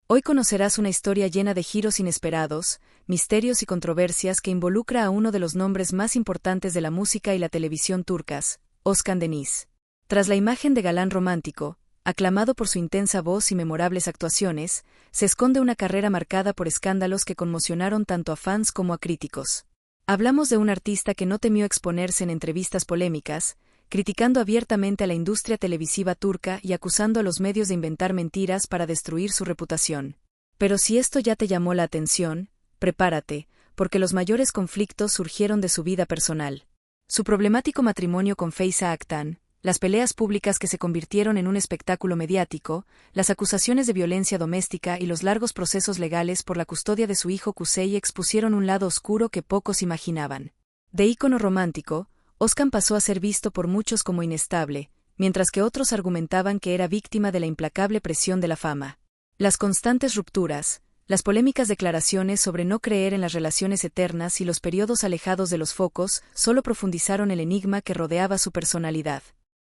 Hoy conocerás una historia llena de giros inesperados, misterios y controversias que involucra a uno de los nombres más importantes de la música y la televisión turcas, Özkan Deniz. Tras la imagen de galán romántico, aclamado por su intensa voz y memorables actuaciones, se esconde una carrera marcada por escándalos que conmocionaron tanto a fans como a críticos. Hablamos de un artista que no temió exponerse en entrevistas polémicas, criticando abiertamente a la industria televisiva turca y acusando a los medios de inventar mentiras para destruir su reputación. Pero si esto ya te llamó la atención, prepárate, porque los mayores conflictos surgieron de su vida personal. Su problemático matrimonio con Feyza Aktan, las peleas públicas que se convirtieron en un espectáculo mediático, las acusaciones de violencia doméstica y los largos procesos legales por la custodia de su hijo Kuzey expusieron un lado oscuro que pocos imaginaban. De ícono romántico, Özkan pasó a ser visto por muchos como inestable, mientras que otros argumentaban que era víctima de la implacable presión de la fama. Las constantes rupturas, las polémicas declaraciones sobre no creer en las relaciones eternas y los periodos alejados de los focos solo profundizaron el enigma que rodeaba su personalidad.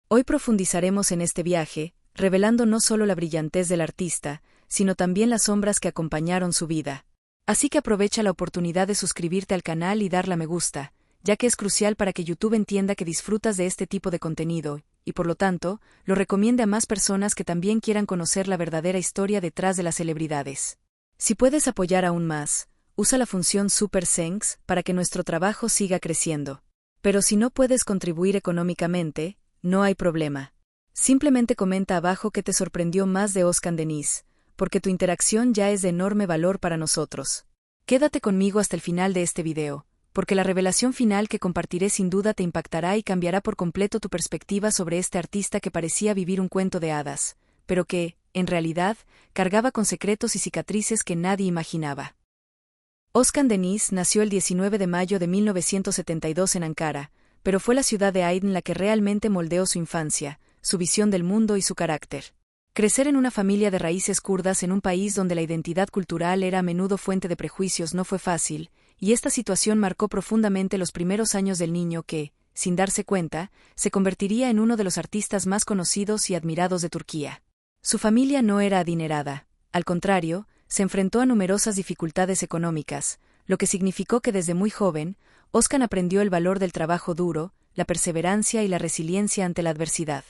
Hoy profundizaremos en este viaje, revelando no solo la brillantez del artista, sino también las sombras que acompañaron su vida. Así que aprovecha la oportunidad de suscribirte al canal y darle a me gusta, ya que es crucial para que YouTube entienda que disfrutas de este tipo de contenido, y por lo tanto, lo recomiende a más personas que también quieran conocer la verdadera historia detrás de las celebridades. Si puedes apoyar aún más, usa la función Super Thanks para que nuestro trabajo siga creciendo. Pero si no puedes contribuir económicamente, no hay problema. Simplemente comenta abajo qué te sorprendió más de Özkan Deniz, porque tu interacción ya es de enorme valor para nosotros. Quédate conmigo hasta el final de este video, porque la revelación final que compartiré sin duda te impactará y cambiará por completo tu perspectiva sobre este artista que parecía vivir un cuento de hadas, pero que, en realidad, cargaba con secretos y cicatrices que nadie imaginaba. Özkan Deniz nació el 19 de mayo de 1972 en Ankara, pero fue la ciudad de Aydın la que realmente moldeó su infancia, su visión del mundo y su carácter. Crecer en una familia de raíces kurdas en un país donde la identidad cultural era a menudo fuente de prejuicios no fue fácil, y esta situación marcó profundamente los primeros años del niño que, sin darse cuenta, se convertiría en uno de los artistas más conocidos y admirados de Turquía. Su familia no era adinerada, al contrario, se enfrentó a numerosas dificultades económicas, lo que significó que desde muy joven, Özkan aprendió el valor del trabajo duro, la perseverancia y la resiliencia ante la adversidad.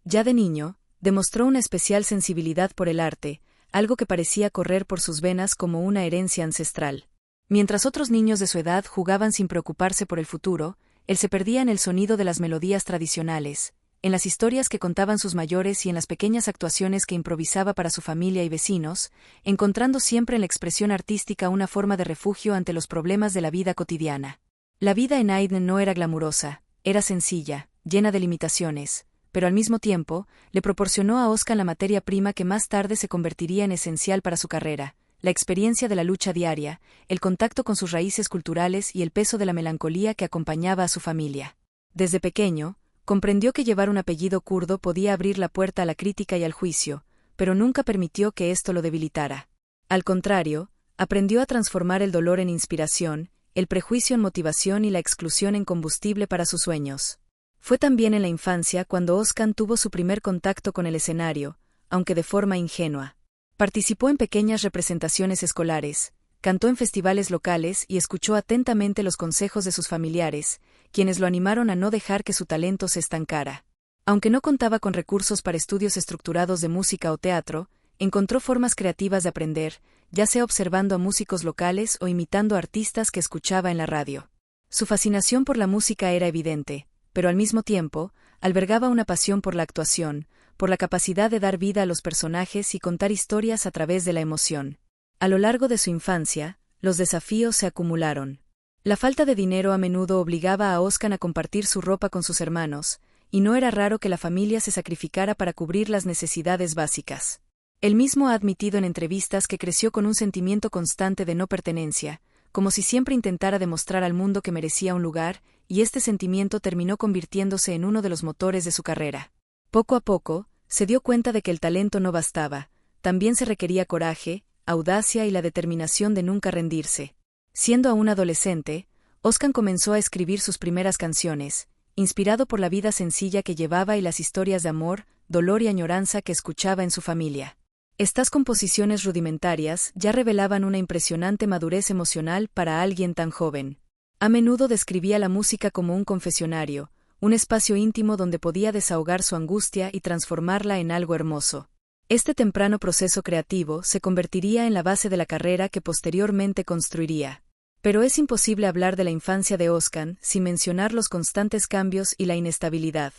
Ya de niño, demostró una especial sensibilidad por el arte, algo que parecía correr por sus venas como una herencia ancestral. Mientras otros niños de su edad jugaban sin preocuparse por el futuro, él se perdía en el sonido de las melodías tradicionales, en las historias que contaban sus mayores y en las pequeñas actuaciones que improvisaba para su familia y vecinos, encontrando siempre en la expresión artística una forma de refugio ante los problemas de la vida cotidiana. La vida en Aydın no era glamurosa, era sencilla, llena de limitaciones, pero al mismo tiempo, le proporcionó a Özkan la materia prima que más tarde se convertiría en esencial para su carrera, la experiencia de la lucha diaria, el contacto con sus raíces culturales y el peso de la melancolía que acompañaba a su familia. Desde pequeño, comprendió que llevar un apellido kurdo podía abrir la puerta a la crítica y al juicio, pero nunca permitió que esto lo debilitara. Al contrario, aprendió a transformar el dolor en inspiración, el prejuicio en motivación y la exclusión en combustible para sus sueños. Fue también en la infancia cuando Özkan tuvo su primer contacto con el escenario, aunque de forma ingenua. Participó en pequeñas representaciones escolares, cantó en festivales locales y escuchó atentamente los consejos de sus familiares, quienes lo animaron a no dejar que su talento se estancara. Aunque no contaba con recursos para estudios estructurados de música o teatro, encontró formas creativas de aprender, ya sea observando a músicos locales o imitando a artistas que escuchaba en la radio. Su fascinación por la música era evidente, pero al mismo tiempo, albergaba una pasión por la actuación, por la capacidad de dar vida a los personajes y contar historias a través de la emoción. A lo largo de su infancia, los desafíos se acumularon. La falta de dinero a menudo obligaba a Özkan a compartir su ropa con sus hermanos, y no era raro que la familia se sacrificara para cubrir las necesidades básicas. Él mismo ha admitido en entrevistas que creció con un sentimiento constante de no pertenencia, como si siempre intentara demostrar al mundo que merecía un lugar, y este sentimiento terminó convirtiéndose en uno de los motores de su carrera. Poco a poco, se dio cuenta de que el talento no bastaba, también se requería coraje, audacia y la determinación de nunca rendirse. Siendo aún adolescente, Özkan comenzó a escribir sus primeras canciones, inspirado por la vida sencilla que llevaba y las historias de amor, dolor y añoranza que escuchaba en su familia. Estas composiciones rudimentarias ya revelaban una impresionante madurez emocional para alguien tan joven. A menudo describía la música como un confesionario, un espacio íntimo donde podía desahogar su angustia y transformarla en algo hermoso. Este temprano proceso creativo se convertiría en la base de la carrera que posteriormente construiría. Pero es imposible hablar de la infancia de Özkan sin mencionar los constantes cambios y la inestabilidad.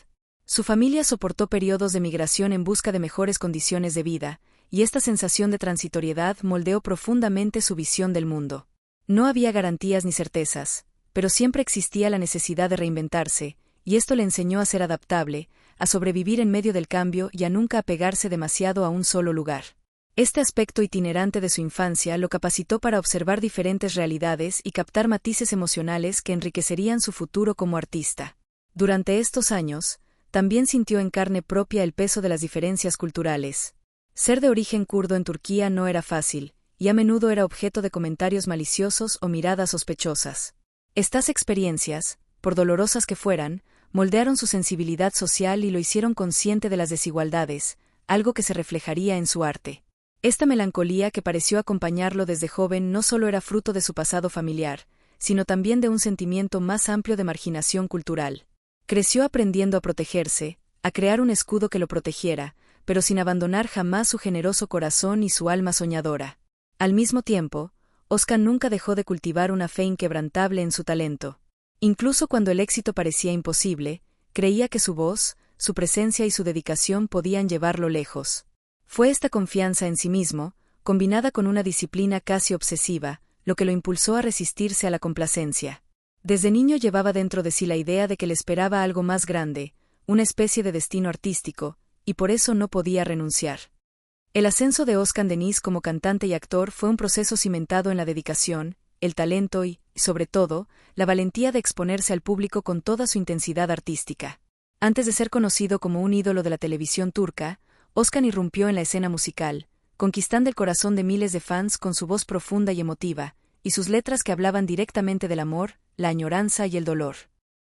Su familia soportó periodos de migración en busca de mejores condiciones de vida, y esta sensación de transitoriedad moldeó profundamente su visión del mundo. No había garantías ni certezas, pero siempre existía la necesidad de reinventarse, y esto le enseñó a ser adaptable, a sobrevivir en medio del cambio y a nunca apegarse demasiado a un solo lugar. Este aspecto itinerante de su infancia lo capacitó para observar diferentes realidades y captar matices emocionales que enriquecerían su futuro como artista. Durante estos años, también sintió en carne propia el peso de las diferencias culturales. Ser de origen kurdo en Turquía no era fácil, y a menudo era objeto de comentarios maliciosos o miradas sospechosas. Estas experiencias, por dolorosas que fueran, moldearon su sensibilidad social y lo hicieron consciente de las desigualdades, algo que se reflejaría en su arte. Esta melancolía que pareció acompañarlo desde joven no solo era fruto de su pasado familiar, sino también de un sentimiento más amplio de marginación cultural. Creció aprendiendo a protegerse, a crear un escudo que lo protegiera, pero sin abandonar jamás su generoso corazón y su alma soñadora. Al mismo tiempo, Özkan nunca dejó de cultivar una fe inquebrantable en su talento. Incluso cuando el éxito parecía imposible, creía que su voz, su presencia y su dedicación podían llevarlo lejos. Fue esta confianza en sí mismo, combinada con una disciplina casi obsesiva, lo que lo impulsó a resistirse a la complacencia. Desde niño llevaba dentro de sí la idea de que le esperaba algo más grande, una especie de destino artístico, y por eso no podía renunciar. El ascenso de Özkan Deniz como cantante y actor fue un proceso cimentado en la dedicación, el talento y, sobre todo, la valentía de exponerse al público con toda su intensidad artística. Antes de ser conocido como un ídolo de la televisión turca, Özkan irrumpió en la escena musical, conquistando el corazón de miles de fans con su voz profunda y emotiva, y sus letras que hablaban directamente del amor, la añoranza y el dolor.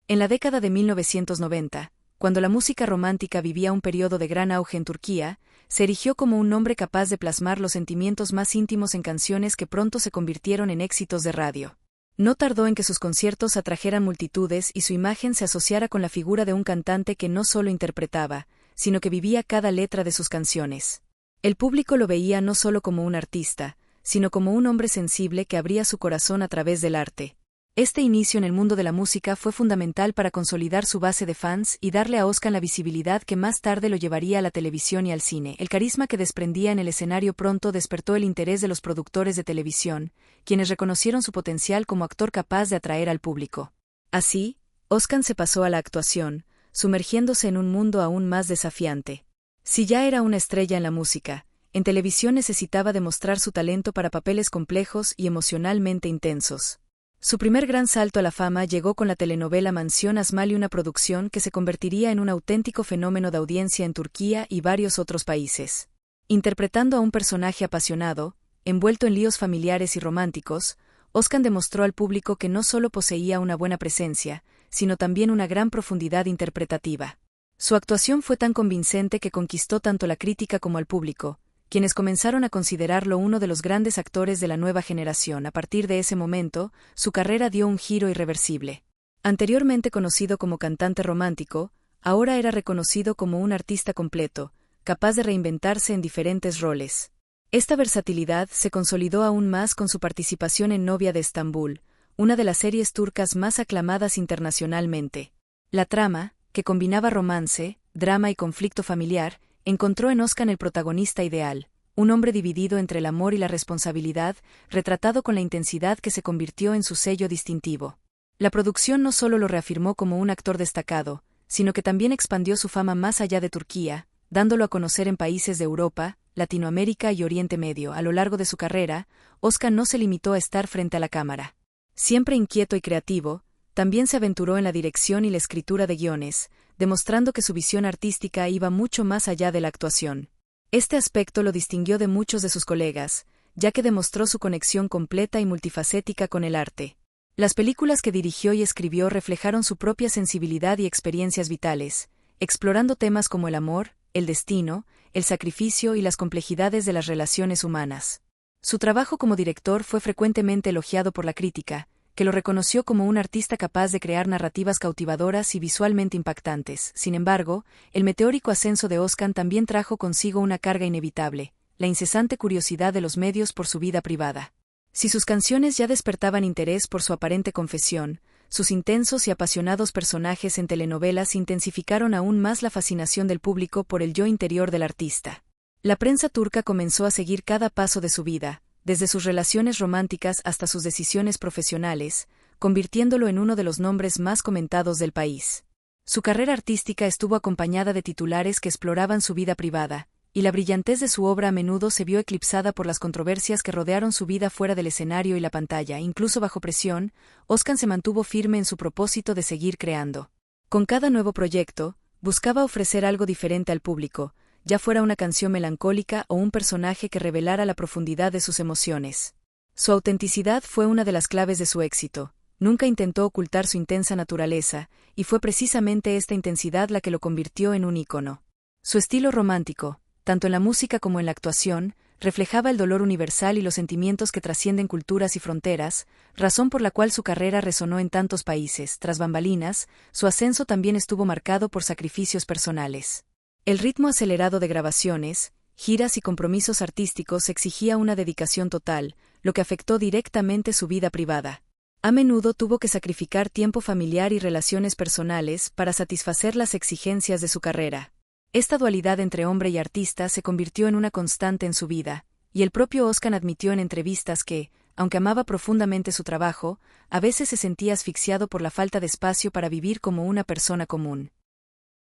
En la década de 1990, cuando la música romántica vivía un periodo de gran auge en Turquía, se erigió como un hombre capaz de plasmar los sentimientos más íntimos en canciones que pronto se convirtieron en éxitos de radio. No tardó en que sus conciertos atrajeran multitudes y su imagen se asociara con la figura de un cantante que no solo interpretaba, sino que vivía cada letra de sus canciones. El público lo veía no solo como un artista, sino como un hombre sensible que abría su corazón a través del arte. Este inicio en el mundo de la música fue fundamental para consolidar su base de fans y darle a Özkan la visibilidad que más tarde lo llevaría a la televisión y al cine. El carisma que desprendía en el escenario pronto despertó el interés de los productores de televisión, quienes reconocieron su potencial como actor capaz de atraer al público. Así, Özkan se pasó a la actuación, sumergiéndose en un mundo aún más desafiante. Si ya era una estrella en la música, en televisión necesitaba demostrar su talento para papeles complejos y emocionalmente intensos. Su primer gran salto a la fama llegó con la telenovela Mansión Asmali, una producción que se convertiría en un auténtico fenómeno de audiencia en Turquía y varios otros países. Interpretando a un personaje apasionado, envuelto en líos familiares y románticos, Özkan demostró al público que no solo poseía una buena presencia, sino también una gran profundidad interpretativa. Su actuación fue tan convincente que conquistó tanto la crítica como al público, quienes comenzaron a considerarlo uno de los grandes actores de la nueva generación. A partir de ese momento, su carrera dio un giro irreversible. Anteriormente conocido como cantante romántico, ahora era reconocido como un artista completo, capaz de reinventarse en diferentes roles. Esta versatilidad se consolidó aún más con su participación en Novia de Estambul, una de las series turcas más aclamadas internacionalmente. La trama, que combinaba romance, drama y conflicto familiar, encontró en Özkan el protagonista ideal, un hombre dividido entre el amor y la responsabilidad, retratado con la intensidad que se convirtió en su sello distintivo. La producción no solo lo reafirmó como un actor destacado, sino que también expandió su fama más allá de Turquía, dándolo a conocer en países de Europa, Latinoamérica y Oriente Medio. A lo largo de su carrera, Özkan no se limitó a estar frente a la cámara. Siempre inquieto y creativo, también se aventuró en la dirección y la escritura de guiones, demostrando que su visión artística iba mucho más allá de la actuación. Este aspecto lo distinguió de muchos de sus colegas, ya que demostró su conexión completa y multifacética con el arte. Las películas que dirigió y escribió reflejaron su propia sensibilidad y experiencias vitales, explorando temas como el amor, el destino, el sacrificio y las complejidades de las relaciones humanas. Su trabajo como director fue frecuentemente elogiado por la crítica, que lo reconoció como un artista capaz de crear narrativas cautivadoras y visualmente impactantes. Sin embargo, el meteórico ascenso de Oscar también trajo consigo una carga inevitable, la incesante curiosidad de los medios por su vida privada. Si sus canciones ya despertaban interés por su aparente confesión, sus intensos y apasionados personajes en telenovelas intensificaron aún más la fascinación del público por el yo interior del artista. La prensa turca comenzó a seguir cada paso de su vida, desde sus relaciones románticas hasta sus decisiones profesionales, convirtiéndolo en uno de los nombres más comentados del país. Su carrera artística estuvo acompañada de titulares que exploraban su vida privada, y la brillantez de su obra a menudo se vio eclipsada por las controversias que rodearon su vida fuera del escenario y la pantalla. Incluso bajo presión, Oscar se mantuvo firme en su propósito de seguir creando. Con cada nuevo proyecto, buscaba ofrecer algo diferente al público, ya fuera una canción melancólica o un personaje que revelara la profundidad de sus emociones. Su autenticidad fue una de las claves de su éxito. Nunca intentó ocultar su intensa naturaleza, y fue precisamente esta intensidad la que lo convirtió en un ícono. Su estilo romántico, tanto en la música como en la actuación, reflejaba el dolor universal y los sentimientos que trascienden culturas y fronteras, razón por la cual su carrera resonó en tantos países. Tras bambalinas, su ascenso también estuvo marcado por sacrificios personales. El ritmo acelerado de grabaciones, giras y compromisos artísticos exigía una dedicación total, lo que afectó directamente su vida privada. A menudo tuvo que sacrificar tiempo familiar y relaciones personales para satisfacer las exigencias de su carrera. Esta dualidad entre hombre y artista se convirtió en una constante en su vida, y el propio Oscar admitió en entrevistas que, aunque amaba profundamente su trabajo, a veces se sentía asfixiado por la falta de espacio para vivir como una persona común.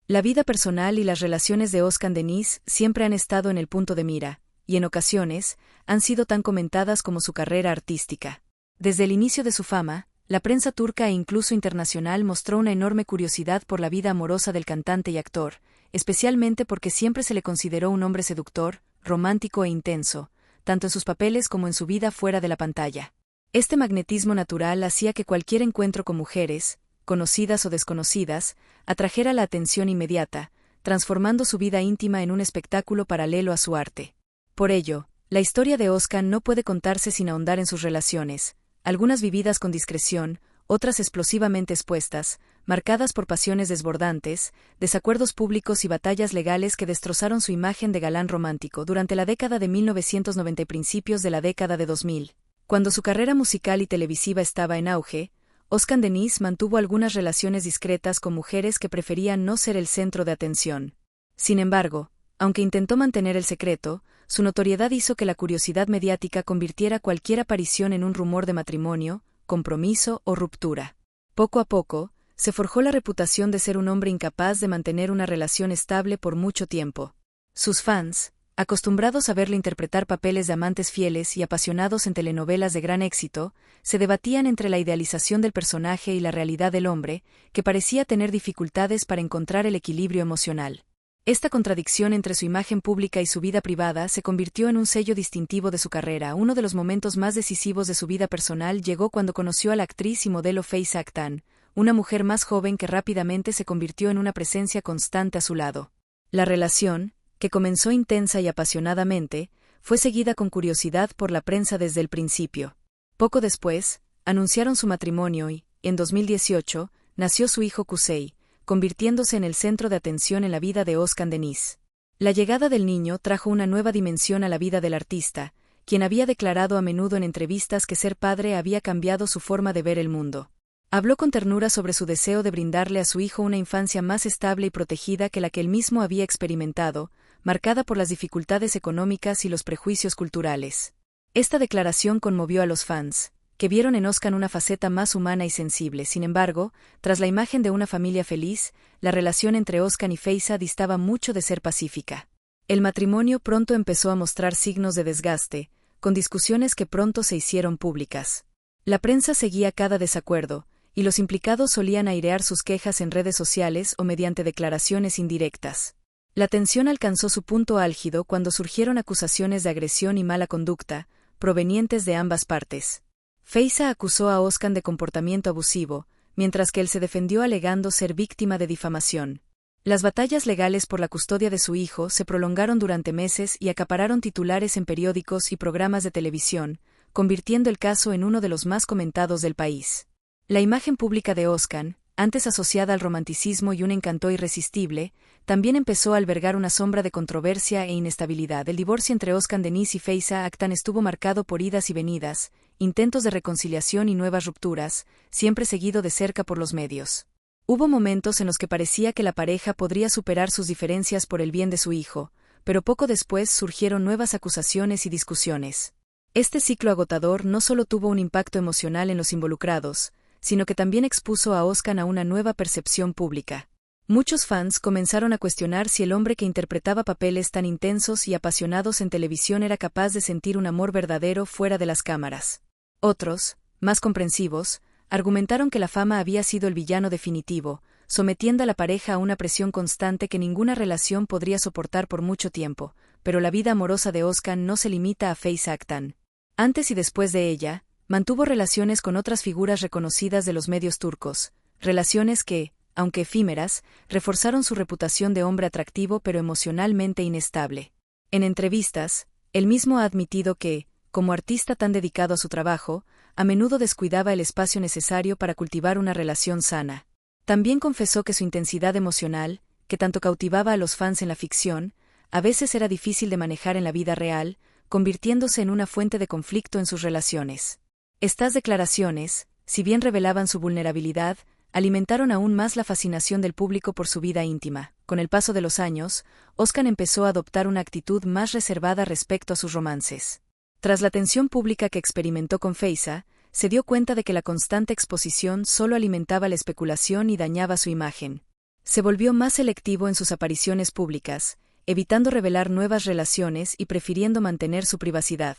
La vida personal y las relaciones de Oscar Deniz siempre han estado en el punto de mira, y en ocasiones, han sido tan comentadas como su carrera artística. Desde el inicio de su fama, la prensa turca e incluso internacional mostró una enorme curiosidad por la vida amorosa del cantante y actor, especialmente porque siempre se le consideró un hombre seductor, romántico e intenso, tanto en sus papeles como en su vida fuera de la pantalla. Este magnetismo natural hacía que cualquier encuentro con mujeres, conocidas o desconocidas, atrajera la atención inmediata, transformando su vida íntima en un espectáculo paralelo a su arte. Por ello, la historia de Oscar no puede contarse sin ahondar en sus relaciones, algunas vividas con discreción, otras explosivamente expuestas, marcadas por pasiones desbordantes, desacuerdos públicos y batallas legales que destrozaron su imagen de galán romántico durante la década de 1990 y principios de la década de 2000. Cuando su carrera musical y televisiva estaba en auge, Oscar Deniz mantuvo algunas relaciones discretas con mujeres que preferían no ser el centro de atención. Sin embargo, aunque intentó mantener el secreto, su notoriedad hizo que la curiosidad mediática convirtiera cualquier aparición en un rumor de matrimonio, compromiso o ruptura. Poco a poco, se forjó la reputación de ser un hombre incapaz de mantener una relación estable por mucho tiempo. Sus fans, acostumbrados a verle interpretar papeles de amantes fieles y apasionados en telenovelas de gran éxito, se debatían entre la idealización del personaje y la realidad del hombre, que parecía tener dificultades para encontrar el equilibrio emocional. Esta contradicción entre su imagen pública y su vida privada se convirtió en un sello distintivo de su carrera. Uno de los momentos más decisivos de su vida personal llegó cuando conoció a la actriz y modelo Feyza Aktan, una mujer más joven que rápidamente se convirtió en una presencia constante a su lado. La relación, que comenzó intensa y apasionadamente, fue seguida con curiosidad por la prensa desde el principio. Poco después, anunciaron su matrimonio y, en 2018, nació su hijo Kusei, convirtiéndose en el centro de atención en la vida de Oscar Deniz. La llegada del niño trajo una nueva dimensión a la vida del artista, quien había declarado a menudo en entrevistas que ser padre había cambiado su forma de ver el mundo. Habló con ternura sobre su deseo de brindarle a su hijo una infancia más estable y protegida que la que él mismo había experimentado, marcada por las dificultades económicas y los prejuicios culturales. Esta declaración conmovió a los fans, que vieron en Oscar una faceta más humana y sensible. Sin embargo, tras la imagen de una familia feliz, la relación entre Oscar y Feyza distaba mucho de ser pacífica. El matrimonio pronto empezó a mostrar signos de desgaste, con discusiones que pronto se hicieron públicas. La prensa seguía cada desacuerdo, y los implicados solían airear sus quejas en redes sociales o mediante declaraciones indirectas. La tensión alcanzó su punto álgido cuando surgieron acusaciones de agresión y mala conducta, provenientes de ambas partes. Feyza acusó a Oscar de comportamiento abusivo, mientras que él se defendió alegando ser víctima de difamación. Las batallas legales por la custodia de su hijo se prolongaron durante meses y acapararon titulares en periódicos y programas de televisión, convirtiendo el caso en uno de los más comentados del país. La imagen pública de Özkan, antes asociada al romanticismo y un encanto irresistible, también empezó a albergar una sombra de controversia e inestabilidad. El divorcio entre Özkan Deniz y Feyza Aktan estuvo marcado por idas y venidas, intentos de reconciliación y nuevas rupturas, siempre seguido de cerca por los medios. Hubo momentos en los que parecía que la pareja podría superar sus diferencias por el bien de su hijo, pero poco después surgieron nuevas acusaciones y discusiones. Este ciclo agotador no solo tuvo un impacto emocional en los involucrados, sino que también expuso a Özkan a una nueva percepción pública. Muchos fans comenzaron a cuestionar si el hombre que interpretaba papeles tan intensos y apasionados en televisión era capaz de sentir un amor verdadero fuera de las cámaras. Otros, más comprensivos, argumentaron que la fama había sido el villano definitivo, sometiendo a la pareja a una presión constante que ninguna relación podría soportar por mucho tiempo, pero la vida amorosa de Özkan no se limita a Feyza Aktan. Antes y después de ella, mantuvo relaciones con otras figuras reconocidas de los medios turcos, relaciones que, aunque efímeras, reforzaron su reputación de hombre atractivo pero emocionalmente inestable. En entrevistas, él mismo ha admitido que, como artista tan dedicado a su trabajo, a menudo descuidaba el espacio necesario para cultivar una relación sana. También confesó que su intensidad emocional, que tanto cautivaba a los fans en la ficción, a veces era difícil de manejar en la vida real, convirtiéndose en una fuente de conflicto en sus relaciones. Estas declaraciones, si bien revelaban su vulnerabilidad, alimentaron aún más la fascinación del público por su vida íntima. Con el paso de los años, Özkan empezó a adoptar una actitud más reservada respecto a sus romances. Tras la atención pública que experimentó con Feyza, se dio cuenta de que la constante exposición solo alimentaba la especulación y dañaba su imagen. Se volvió más selectivo en sus apariciones públicas, evitando revelar nuevas relaciones y prefiriendo mantener su privacidad.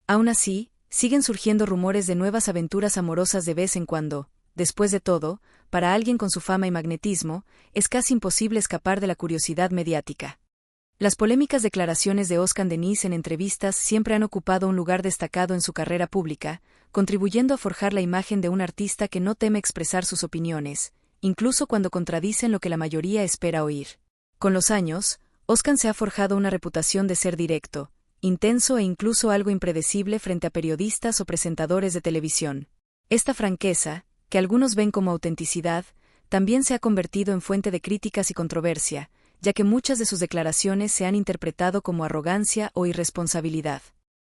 Aún así, siguen surgiendo rumores de nuevas aventuras amorosas de vez en cuando. Después de todo, para alguien con su fama y magnetismo, es casi imposible escapar de la curiosidad mediática. Las polémicas declaraciones de Özkan Deniz en entrevistas siempre han ocupado un lugar destacado en su carrera pública, contribuyendo a forjar la imagen de un artista que no teme expresar sus opiniones, incluso cuando contradicen lo que la mayoría espera oír. Con los años, Özkan se ha forjado una reputación de ser directo, intenso e incluso algo impredecible frente a periodistas o presentadores de televisión. Esta franqueza, que algunos ven como autenticidad, también se ha convertido en fuente de críticas y controversia, ya que muchas de sus declaraciones se han interpretado como arrogancia o irresponsabilidad.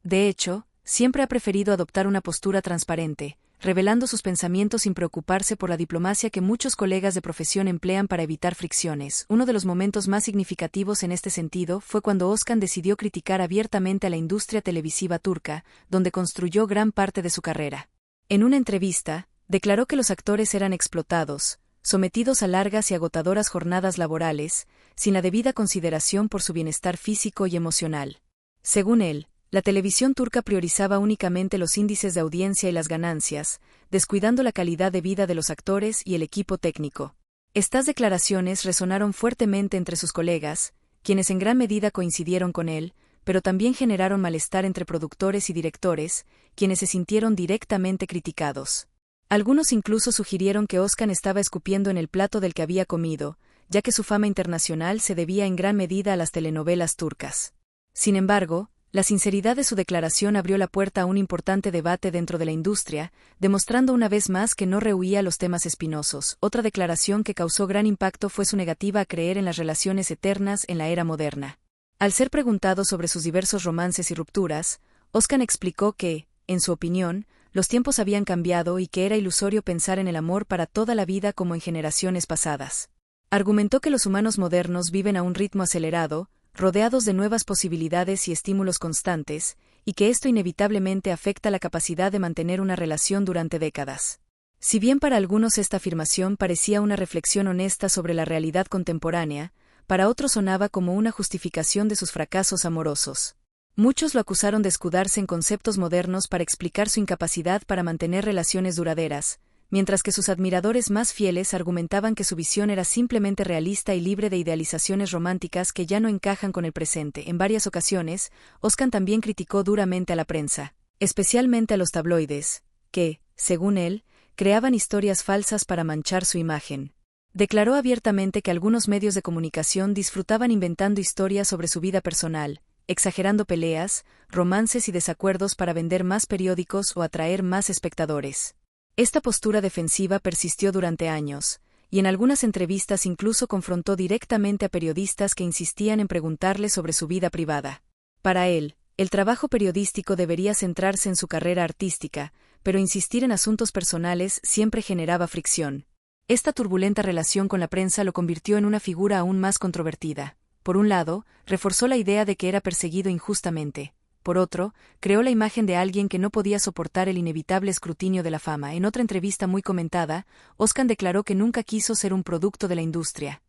De hecho, siempre ha preferido adoptar una postura transparente, revelando sus pensamientos sin preocuparse por la diplomacia que muchos colegas de profesión emplean para evitar fricciones. Uno de los momentos más significativos en este sentido fue cuando Özkan decidió criticar abiertamente a la industria televisiva turca, donde construyó gran parte de su carrera. En una entrevista, declaró que los actores eran explotados, sometidos a largas y agotadoras jornadas laborales, sin la debida consideración por su bienestar físico y emocional. Según él, la televisión turca priorizaba únicamente los índices de audiencia y las ganancias, descuidando la calidad de vida de los actores y el equipo técnico. Estas declaraciones resonaron fuertemente entre sus colegas, quienes en gran medida coincidieron con él, pero también generaron malestar entre productores y directores, quienes se sintieron directamente criticados. Algunos incluso sugirieron que Özkan estaba escupiendo en el plato del que había comido, ya que su fama internacional se debía en gran medida a las telenovelas turcas. Sin embargo, la sinceridad de su declaración abrió la puerta a un importante debate dentro de la industria, demostrando una vez más que no rehuía los temas espinosos. Otra declaración que causó gran impacto fue su negativa a creer en las relaciones eternas en la era moderna. Al ser preguntado sobre sus diversos romances y rupturas, Özkan explicó que, en su opinión, los tiempos habían cambiado y que era ilusorio pensar en el amor para toda la vida como en generaciones pasadas. Argumentó que los humanos modernos viven a un ritmo acelerado, rodeados de nuevas posibilidades y estímulos constantes, y que esto inevitablemente afecta la capacidad de mantener una relación durante décadas. Si bien para algunos esta afirmación parecía una reflexión honesta sobre la realidad contemporánea, para otros sonaba como una justificación de sus fracasos amorosos. Muchos lo acusaron de escudarse en conceptos modernos para explicar su incapacidad para mantener relaciones duraderas, mientras que sus admiradores más fieles argumentaban que su visión era simplemente realista y libre de idealizaciones románticas que ya no encajan con el presente. En varias ocasiones, Özkan también criticó duramente a la prensa, especialmente a los tabloides, que, según él, creaban historias falsas para manchar su imagen. Declaró abiertamente que algunos medios de comunicación disfrutaban inventando historias sobre su vida personal, exagerando peleas, romances y desacuerdos para vender más periódicos o atraer más espectadores. Esta postura defensiva persistió durante años, y en algunas entrevistas incluso confrontó directamente a periodistas que insistían en preguntarle sobre su vida privada. Para él, el trabajo periodístico debería centrarse en su carrera artística, pero insistir en asuntos personales siempre generaba fricción. Esta turbulenta relación con la prensa lo convirtió en una figura aún más controvertida. Por un lado, reforzó la idea de que era perseguido injustamente. Por otro, creó la imagen de alguien que no podía soportar el inevitable escrutinio de la fama. En otra entrevista muy comentada, Oscar declaró que nunca quiso ser un producto de la industria,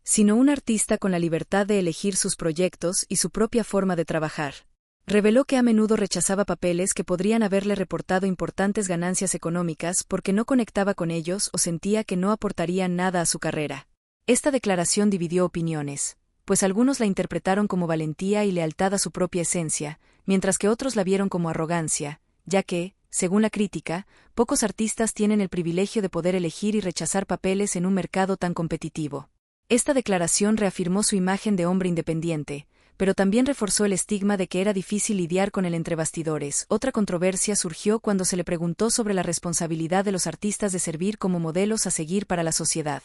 sino un artista con la libertad de elegir sus proyectos y su propia forma de trabajar. Reveló que a menudo rechazaba papeles que podrían haberle reportado importantes ganancias económicas porque no conectaba con ellos o sentía que no aportarían nada a su carrera. Esta declaración dividió opiniones, pues algunos la interpretaron como valentía y lealtad a su propia esencia, mientras que otros la vieron como arrogancia, ya que, según la crítica, pocos artistas tienen el privilegio de poder elegir y rechazar papeles en un mercado tan competitivo. Esta declaración reafirmó su imagen de hombre independiente, pero también reforzó el estigma de que era difícil lidiar con el entre bastidores. Otra controversia surgió cuando se le preguntó sobre la responsabilidad de los artistas de servir como modelos a seguir para la sociedad.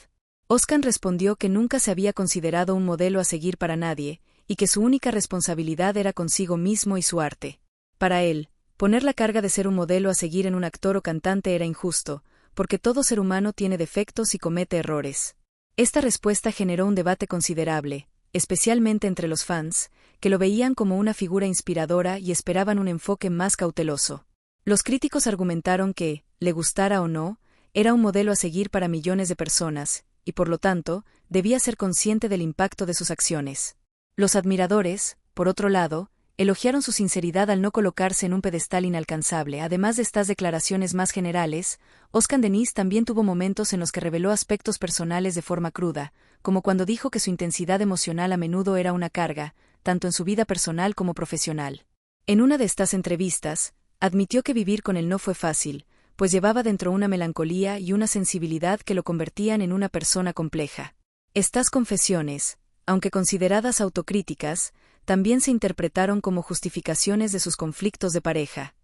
Oscar respondió que nunca se había considerado un modelo a seguir para nadie, y que su única responsabilidad era consigo mismo y su arte. Para él, poner la carga de ser un modelo a seguir en un actor o cantante era injusto, porque todo ser humano tiene defectos y comete errores. Esta respuesta generó un debate considerable, especialmente entre los fans, que lo veían como una figura inspiradora y esperaban un enfoque más cauteloso. Los críticos argumentaron que, le gustara o no, era un modelo a seguir para millones de personas, y por lo tanto, debía ser consciente del impacto de sus acciones. Los admiradores, por otro lado, elogiaron su sinceridad al no colocarse en un pedestal inalcanzable. Además de estas declaraciones más generales, Oscar Denis también tuvo momentos en los que reveló aspectos personales de forma cruda, como cuando dijo que su intensidad emocional a menudo era una carga, tanto en su vida personal como profesional. En una de estas entrevistas, admitió que vivir con él no fue fácil, pues llevaba dentro una melancolía y una sensibilidad que lo convertían en una persona compleja. Estas confesiones, aunque consideradas autocríticas, también se interpretaron como justificaciones de sus conflictos de pareja.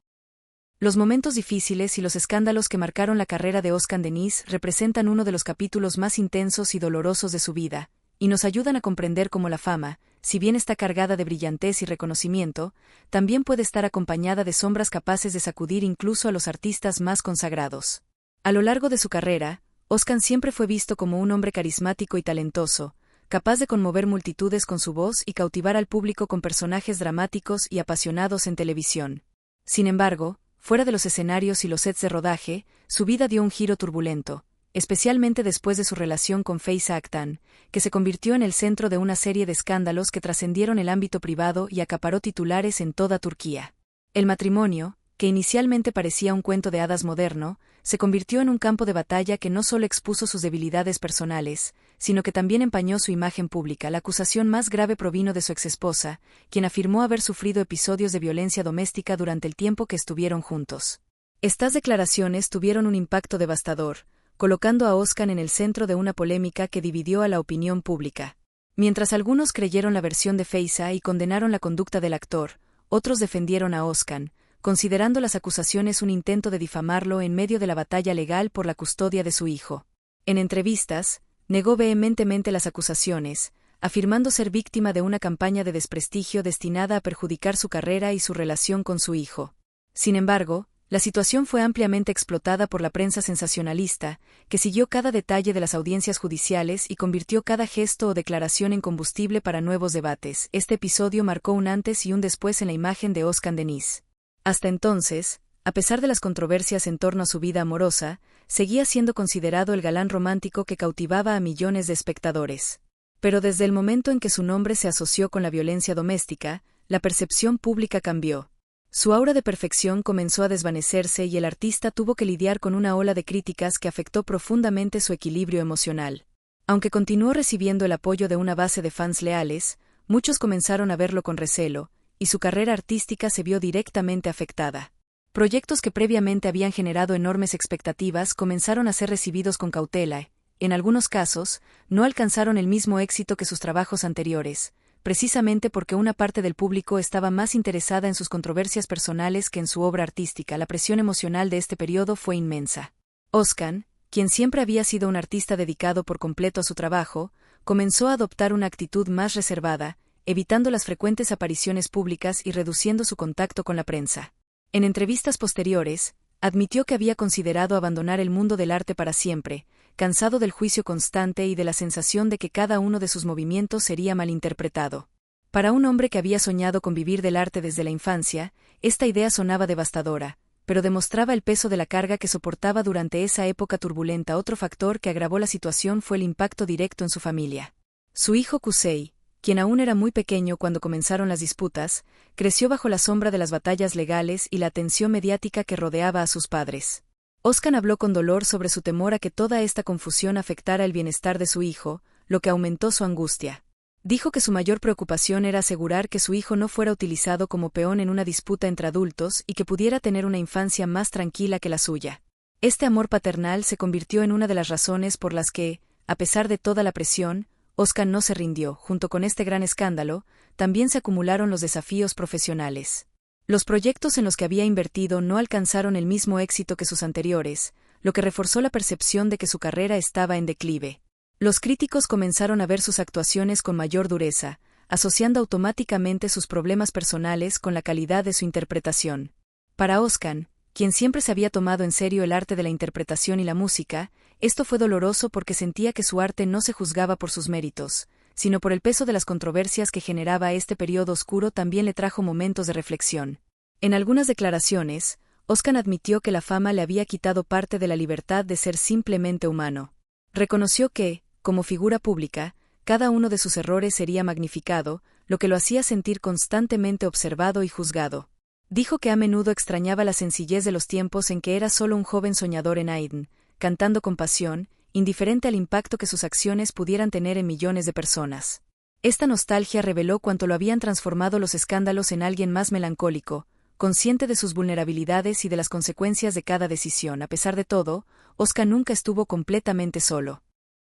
Los momentos difíciles y los escándalos que marcaron la carrera de Oscar Denis representan uno de los capítulos más intensos y dolorosos de su vida, y nos ayudan a comprender cómo la fama, si bien está cargada de brillantez y reconocimiento, también puede estar acompañada de sombras capaces de sacudir incluso a los artistas más consagrados. A lo largo de su carrera, Oscar siempre fue visto como un hombre carismático y talentoso, capaz de conmover multitudes con su voz y cautivar al público con personajes dramáticos y apasionados en televisión. Sin embargo, fuera de los escenarios y los sets de rodaje, su vida dio un giro turbulento, especialmente después de su relación con Feyza Aktan, que se convirtió en el centro de una serie de escándalos que trascendieron el ámbito privado y acaparó titulares en toda Turquía. El matrimonio, que inicialmente parecía un cuento de hadas moderno, se convirtió en un campo de batalla que no solo expuso sus debilidades personales, sino que también empañó su imagen pública. La acusación más grave provino de su exesposa, quien afirmó haber sufrido episodios de violencia doméstica durante el tiempo que estuvieron juntos. Estas declaraciones tuvieron un impacto devastador, colocando a Oscar en el centro de una polémica que dividió a la opinión pública. Mientras algunos creyeron la versión de Feyza y condenaron la conducta del actor, otros defendieron a Oscar, considerando las acusaciones un intento de difamarlo en medio de la batalla legal por la custodia de su hijo. En entrevistas, negó vehementemente las acusaciones, afirmando ser víctima de una campaña de desprestigio destinada a perjudicar su carrera y su relación con su hijo. Sin embargo, la situación fue ampliamente explotada por la prensa sensacionalista, que siguió cada detalle de las audiencias judiciales y convirtió cada gesto o declaración en combustible para nuevos debates. Este episodio marcó un antes y un después en la imagen de Oscar Denis. Hasta entonces, a pesar de las controversias en torno a su vida amorosa, seguía siendo considerado el galán romántico que cautivaba a millones de espectadores. Pero desde el momento en que su nombre se asoció con la violencia doméstica, la percepción pública cambió. Su aura de perfección comenzó a desvanecerse y el artista tuvo que lidiar con una ola de críticas que afectó profundamente su equilibrio emocional. Aunque continuó recibiendo el apoyo de una base de fans leales, muchos comenzaron a verlo con recelo, y su carrera artística se vio directamente afectada. Proyectos que previamente habían generado enormes expectativas comenzaron a ser recibidos con cautela, en algunos casos, no alcanzaron el mismo éxito que sus trabajos anteriores, precisamente porque una parte del público estaba más interesada en sus controversias personales que en su obra artística. La presión emocional de este periodo fue inmensa. Özkan, quien siempre había sido un artista dedicado por completo a su trabajo, comenzó a adoptar una actitud más reservada, evitando las frecuentes apariciones públicas y reduciendo su contacto con la prensa. En entrevistas posteriores, admitió que había considerado abandonar el mundo del arte para siempre, cansado del juicio constante y de la sensación de que cada uno de sus movimientos sería malinterpretado. Para un hombre que había soñado con vivir del arte desde la infancia, esta idea sonaba devastadora, pero demostraba el peso de la carga que soportaba durante esa época turbulenta. Otro factor que agravó la situación fue el impacto directo en su familia. Su hijo Kuzey, quien aún era muy pequeño cuando comenzaron las disputas, creció bajo la sombra de las batallas legales y la atención mediática que rodeaba a sus padres. Özkan habló con dolor sobre su temor a que toda esta confusión afectara el bienestar de su hijo, lo que aumentó su angustia. Dijo que su mayor preocupación era asegurar que su hijo no fuera utilizado como peón en una disputa entre adultos y que pudiera tener una infancia más tranquila que la suya. Este amor paternal se convirtió en una de las razones por las que, a pesar de toda la presión, Özkan no se rindió. Junto con este gran escándalo, también se acumularon los desafíos profesionales. Los proyectos en los que había invertido no alcanzaron el mismo éxito que sus anteriores, lo que reforzó la percepción de que su carrera estaba en declive. Los críticos comenzaron a ver sus actuaciones con mayor dureza, asociando automáticamente sus problemas personales con la calidad de su interpretación. Para Özkan, quien siempre se había tomado en serio el arte de la interpretación y la música, esto fue doloroso porque sentía que su arte no se juzgaba por sus méritos, sino por el peso de las controversias que generaba este periodo oscuro. También le trajo momentos de reflexión. En algunas declaraciones, Özkan admitió que la fama le había quitado parte de la libertad de ser simplemente humano. Reconoció que, como figura pública, cada uno de sus errores sería magnificado, lo que lo hacía sentir constantemente observado y juzgado. Dijo que a menudo extrañaba la sencillez de los tiempos en que era solo un joven soñador en Aydın, cantando con pasión, indiferente al impacto que sus acciones pudieran tener en millones de personas. Esta nostalgia reveló cuánto lo habían transformado los escándalos en alguien más melancólico, consciente de sus vulnerabilidades y de las consecuencias de cada decisión. A pesar de todo, Özkan nunca estuvo completamente solo.